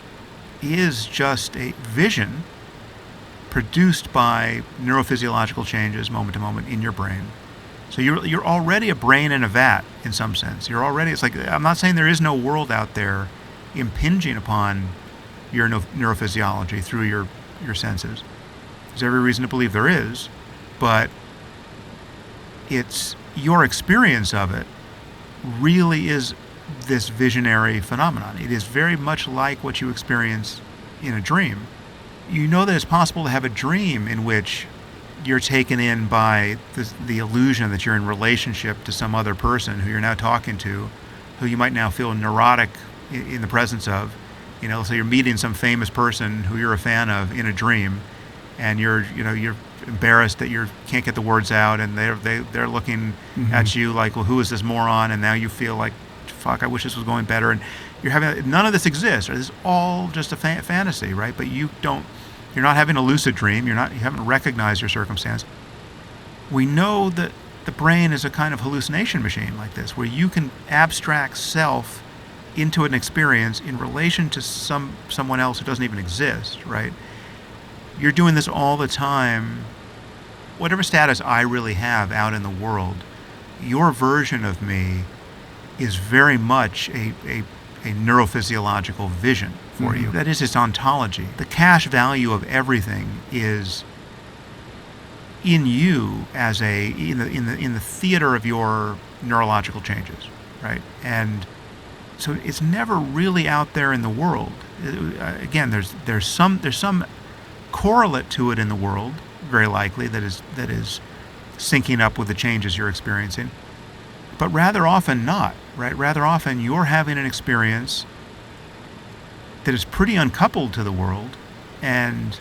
is just a vision produced by neurophysiological changes moment to moment in your brain. So you're already a brain in a vat in some sense. It's like, I'm not saying there is no world out there impinging upon your neurophysiology through your senses. There's every reason to believe there is, but it's your experience of it really is this visionary phenomenon. It is very much like what you experience in a dream. you know that it's possible to have a dream in which you're taken in by the illusion that you're in relationship to some other person who you're now talking to, who you might now feel neurotic in the presence of. So you're meeting some famous person who you're a fan of in a dream, and you're embarrassed that you can't get the words out, and they're looking at you like, well, who is this moron? And now you feel like, fuck, I wish this was going better. And none of this exists. Or this is all just a fantasy, right? But you're not having a lucid dream. You haven't recognized your circumstance. We know that the brain is a kind of hallucination machine like this, where you can abstract self into an experience in relation to someone else who doesn't even exist, right? You're doing this all the time. Whatever status I really have out in the world, your version of me is very much a neurophysiological vision for you. That is its ontology. The cash value of everything is in you as in the theater of your neurological changes, right? And so it's never really out there in the world. Again, there's some correlate to it in the world, very likely, that is syncing up with the changes you're experiencing, but rather often not, right? Rather often you're having an experience that is pretty uncoupled to the world, and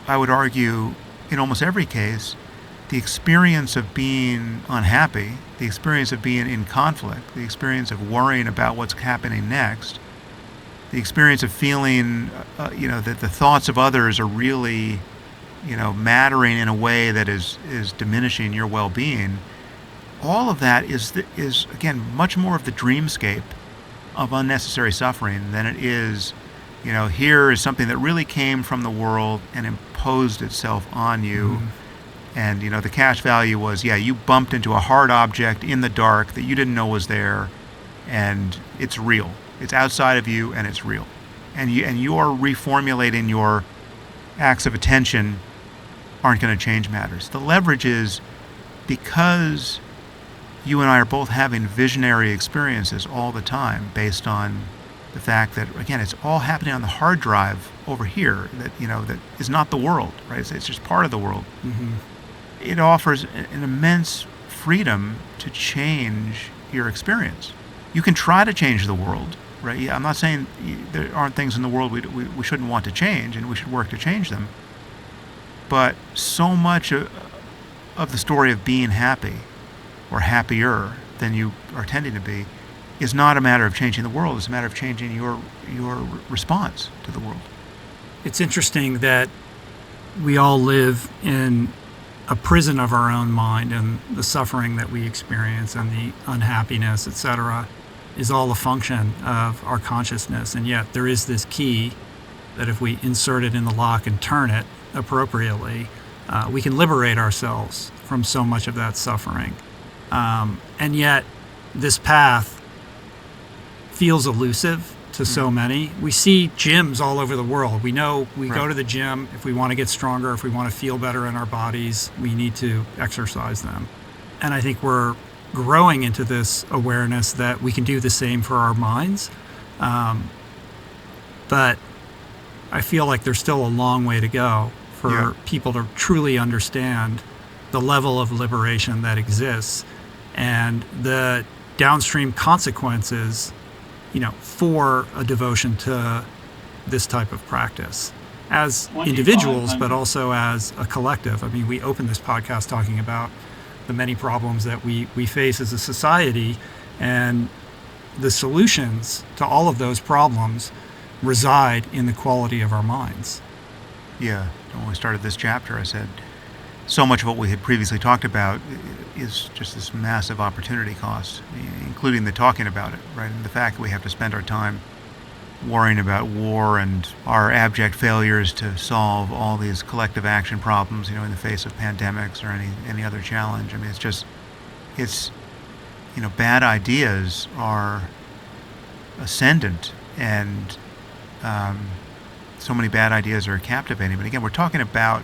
I would argue in almost every case, the experience of being unhappy, the experience of being in conflict, the experience of worrying about what's happening next, the experience of feeling, that the thoughts of others are really, mattering in a way that is diminishing your well-being. All of that is again much more of the dreamscape of unnecessary suffering than it is, here is something that really came from the world and imposed itself on you. And the cash value was, you bumped into a hard object in the dark that you didn't know was there, and it's real. It's outside of you, and it's real. And you're reformulating your acts of attention aren't going to change matters. The leverage is because you and I are both having visionary experiences all the time based on the fact that, again, it's all happening on the hard drive over here that is not the world, right? It's just part of the world. It offers an immense freedom to change your experience. You can try to change the world, right? I'm not saying there aren't things in the world we shouldn't want to change, and we should work to change them. But so much of the story of being happy or happier than you are tending to be is not a matter of changing the world. It's a matter of changing your response to the world. It's interesting that we all live in a prison of our own mind, and the suffering that we experience and the unhappiness, etc., is all a function of our consciousness. And yet there is this key that if we insert it in the lock and turn it appropriately, we can liberate ourselves from so much of that suffering. And yet this path feels elusive to so many. We see gyms all over the world. We know we go to the gym. If we want to get stronger, if we want to feel better in our bodies, we need to exercise them. And I think we're growing into this awareness that we can do the same for our minds. But I feel like there's still a long way to go for people to truly understand the level of liberation that exists and the downstream consequences, for a devotion to this type of practice as individuals, but also as a collective. I mean, we opened this podcast talking about the many problems that we face as a society, and the solutions to all of those problems reside in the quality of our minds. Yeah, when we started this chapter, I said so much of what we had previously talked about is just this massive opportunity cost, including the talking about it, right? And the fact that we have to spend our time worrying about war and our abject failures to solve all these collective action problems, in the face of pandemics or any other challenge. I mean, it's bad ideas are ascendant, and so many bad ideas are captivating. But again, we're talking about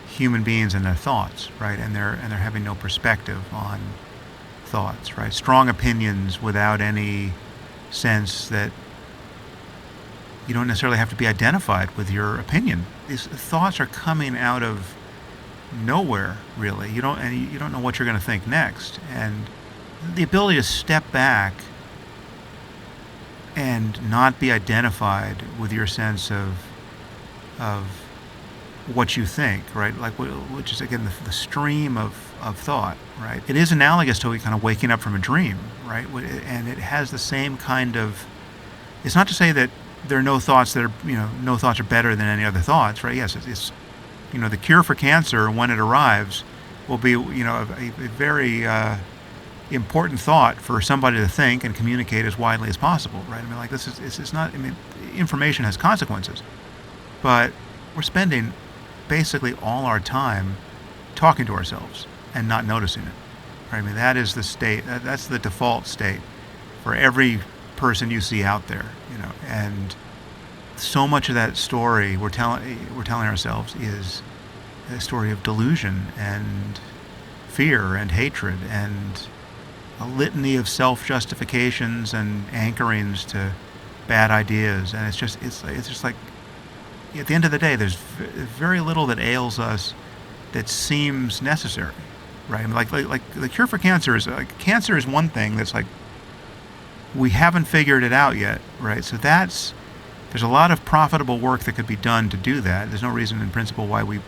human beings and their thoughts, right? And they're having no perspective on thoughts, right? Strong opinions without any sense that You don't necessarily have to be identified with your opinion. These thoughts are coming out of nowhere, really. You don't know what you're going to think next. And the ability to step back and not be identified with your sense of what you think, right? Like, which is, again, the stream of thought, right? It is analogous to kind of waking up from a dream, right? And it has the same kind of, it's not to say that there are no thoughts that are, no thoughts are better than any other thoughts, right? Yes, it's the cure for cancer, when it arrives, will be, a very important thought for somebody to think and communicate as widely as possible, right? I mean, like, it's not, information has consequences, but we're spending basically all our time talking to ourselves and not noticing it, right? I mean, that is the state, that's the default state for every person you see out there, and so much of that story we're telling ourselves is a story of delusion and fear and hatred and a litany of self-justifications and anchorings to bad ideas. And it's just like, at the end of the day, there's very little that ails us that seems necessary, right? I mean, like the cure for cancer is one thing that's like, we haven't figured it out yet, right? So there's a lot of profitable work that could be done to do that. There's no reason in principle why we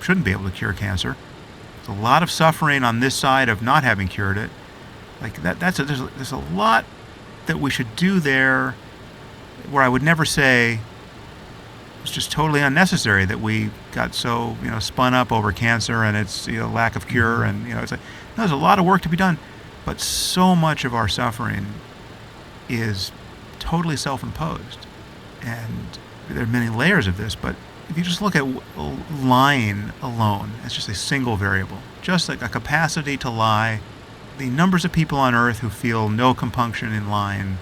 shouldn't be able to cure cancer. There's a lot of suffering on this side of not having cured it. Like there's a lot that we should do there, where I would never say it's just totally unnecessary that we got so spun up over cancer and its lack of cure, and it's like, no, there's a lot of work to be done, but so much of our suffering is totally self-imposed, and there are many layers of this. But if you just look at lying alone, it's just a single variable, just like a capacity to lie. The numbers of people on Earth who feel no compunction in lying,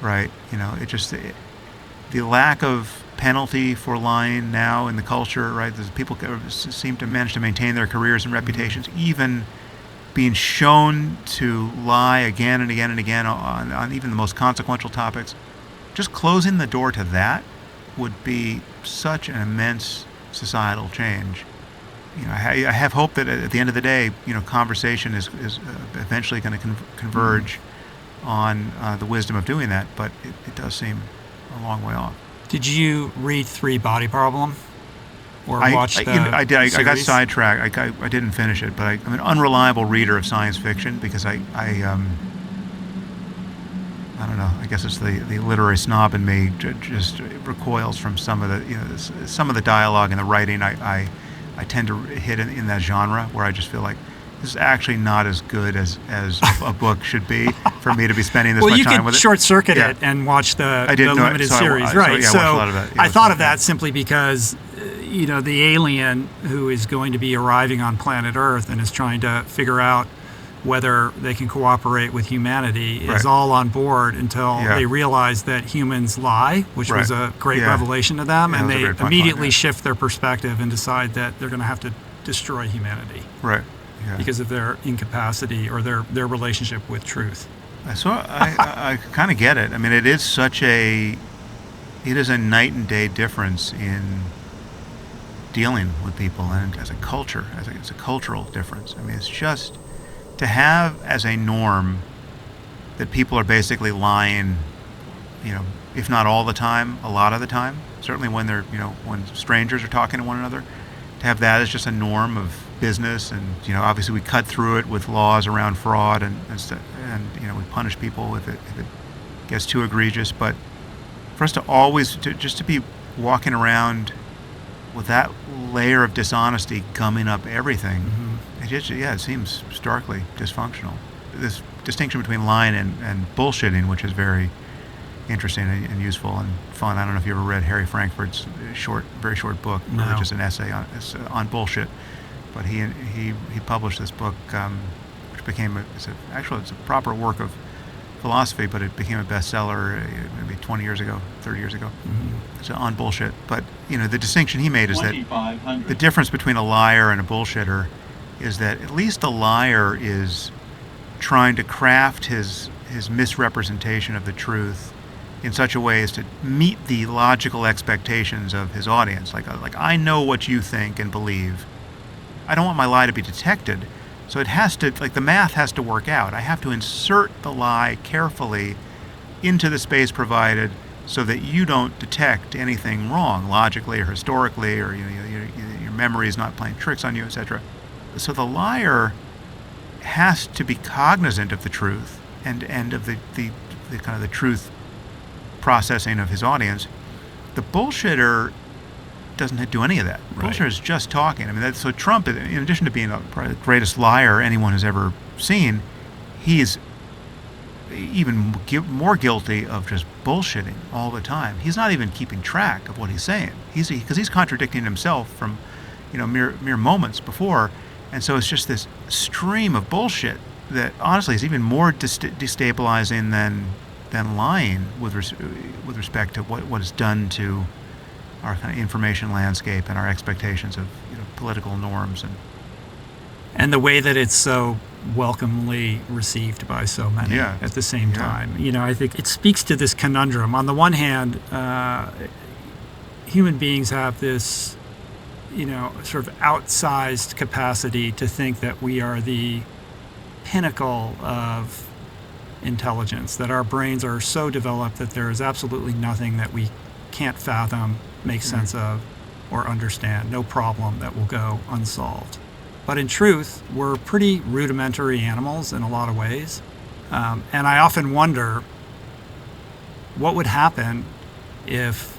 right? The lack of penalty for lying now in the culture, right? People seem to manage to maintain their careers and reputations, even being shown to lie again and again and again on even the most consequential topics. Just closing the door to that would be such an immense societal change. I have hope that at the end of the day, conversation is eventually going to converge on the wisdom of doing that, but it does seem a long way off. Did you read 3 Body Problem? Or watch the I did. I got series? sidetracked. I didn't finish it, but I'm an unreliable reader of science fiction because I don't know. I guess it's the literary snob in me just recoils from some of the dialogue and the writing. I tend to hit in that genre where I just feel like this is actually not as good as a book should be for me to be spending this much time with it. Well, you could short-circuit it and watch the limited series, right? So I watched a lot of that. I thought of that simply because, the alien who is going to be arriving on planet Earth and is trying to figure out whether they can cooperate with humanity is all on board until they realize that humans lie, which was a great revelation to them, and they immediately shift their perspective and decide that they're going to have to destroy humanity. Right. Yeah. Because of their incapacity or their relationship with truth. So I kind of get it. I mean, it is a night and day difference in dealing with people, and as a culture, it's a cultural difference. I mean, it's just to have as a norm that people are basically lying, if not all the time, a lot of the time. Certainly when they're, when strangers are talking to one another, to have that as just a norm of business, and obviously we cut through it with laws around fraud and we punish people if it gets too egregious. But for us to always just to be walking around with that layer of dishonesty gumming up everything, it seems starkly dysfunctional. This distinction between lying and bullshitting, which is very interesting and useful and fun. I don't know if you ever read Harry Frankfurt's very short book, really just an essay on bullshit. But he published this book, which became it's a proper work of philosophy, but it became a bestseller maybe 20 years ago, 30 years ago. It's on bullshit. But the distinction he made is that the difference between a liar and a bullshitter is that at least a liar is trying to craft his misrepresentation of the truth in such a way as to meet the logical expectations of his audience. Like I know what you think and believe. I don't want my lie to be detected, so it has to, like, the math has to work out. I have to insert the lie carefully into the space provided so that you don't detect anything wrong logically or historically, or your memory is not playing tricks on you, etc. So the liar has to be cognizant of the truth and of the kind of the truth processing of his audience. The bullshitter doesn't do any of that. Right. Bullshitter is just talking. I mean, so Trump, in addition to being probably the greatest liar anyone has ever seen, he's even more guilty of just bullshitting all the time. He's not even keeping track of what he's saying. Because he's contradicting himself from, mere moments before, and so it's just this stream of bullshit that honestly is even more destabilizing than lying with respect to what is done to our kind of information landscape and our expectations of political norms and the way that it's so welcomely received by so many at the same time. I think it speaks to this conundrum. On the one hand, human beings have this, sort of outsized capacity to think that we are the pinnacle of intelligence, that our brains are so developed that there is absolutely nothing that we can't fathom, make sense of, or understand. No problem that will go unsolved. But in truth, we're pretty rudimentary animals in a lot of ways. And I often wonder what would happen if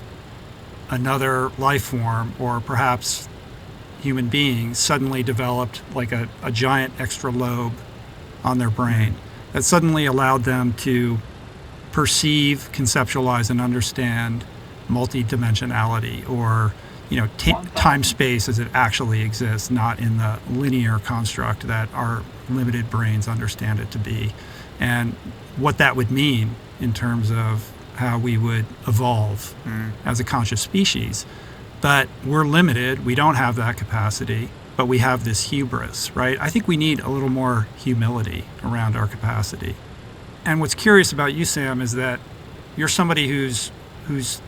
another life form, or perhaps human beings, suddenly developed like a giant extra lobe on their brain that suddenly allowed them to perceive, conceptualize, and understand multidimensionality, or time-space as it actually exists, not in the linear construct that our limited brains understand it to be, and what that would mean in terms of how we would evolve as a conscious species. But we're limited. We don't have that capacity, but we have this hubris, right? I think we need a little more humility around our capacity. And what's curious about you, Sam, is that you're somebody who's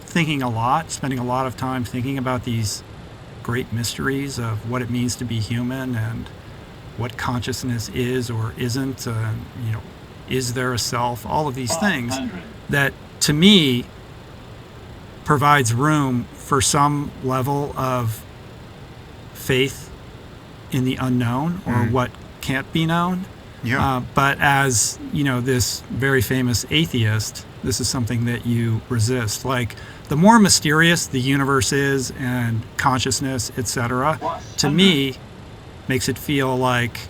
thinking a lot, spending a lot of time thinking about these great mysteries of what it means to be human and what consciousness is or isn't, is there a self, all of these things that, to me, provides room for some level of faith in the unknown or what can't be known. But as, this very famous atheist, this is something that you resist. Like, the more mysterious the universe is and consciousness, etc., to me, makes it feel like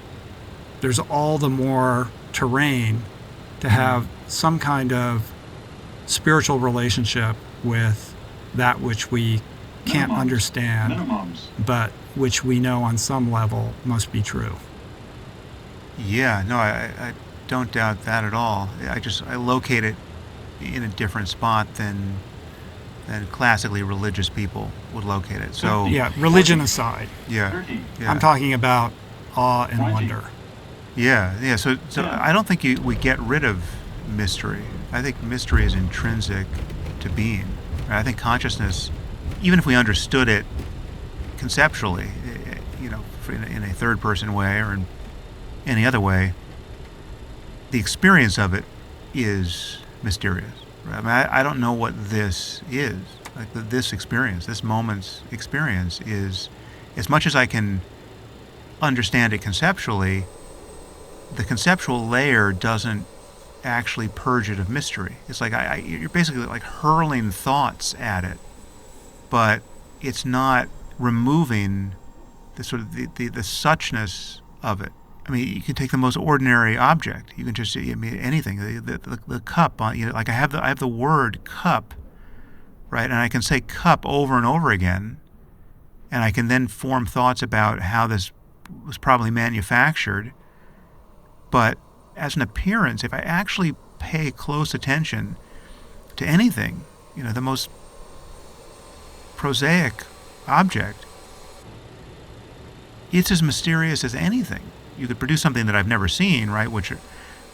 there's all the more terrain to have some kind of spiritual relationship with that which we can't understand, but which we know on some level must be true. Yeah, no, I don't doubt that at all. I locate it in a different spot than classically religious people would locate it. So religion aside. Yeah. I'm talking about awe and wonder. Yeah. So I don't think we get rid of mystery. I think mystery is intrinsic to being. I think consciousness, even if we understood it conceptually, in a third-person way or in any other way, the experience of it is mysterious. Right? I mean, I don't know what this is. Like this experience, this moment's experience is, as much as I can understand it conceptually, the conceptual layer doesn't actually purge it of mystery. It's like you're basically like hurling thoughts at it, but it's not removing the sort of the suchness of it. I mean, you can take the most ordinary object. You can just anything. The cup. Like I have the word cup, right? And I can say cup over and over again, and I can then form thoughts about how this was probably manufactured. But as an appearance, if I actually pay close attention to anything, the most prosaic object, it's as mysterious as anything. You could produce something that I've never seen, right,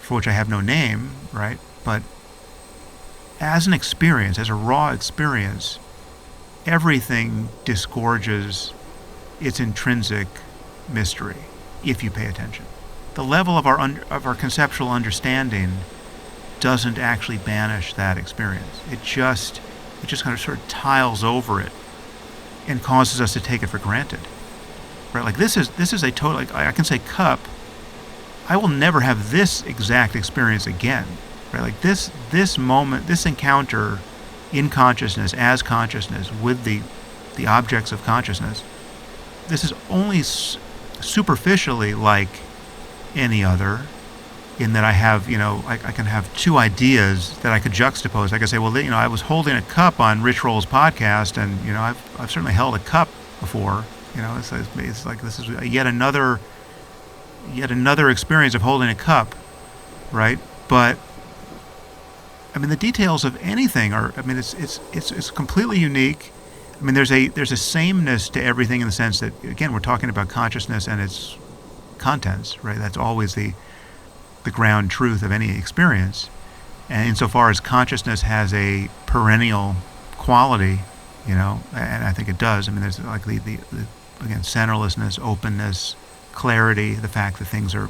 for which I have no name, right? But as an experience, as a raw experience, everything disgorges its intrinsic mystery if you pay attention. The level of our conceptual understanding doesn't actually banish that experience. It just kind of sort of tiles over it and causes us to take it for granted. Right? Like this is a total, like I can say cup, I will never have this exact experience again. Right? Like this moment, this encounter in consciousness, as consciousness, with the objects of consciousness, this is only superficially like any other, in that I have, I can have two ideas that I could juxtapose. I could say, well, I was holding a cup on Rich Roll's podcast, and I've certainly held a cup before. It's like this is yet another experience of holding a cup, right? But I mean, the details of anything are. I mean, it's completely unique. I mean, there's a sameness to everything in the sense that, again, we're talking about consciousness and its contents, right? That's always the ground truth of any experience. And insofar as consciousness has a perennial quality, and I think it does. I mean, there's like the again, centerlessness, openness, clarity, the fact that things are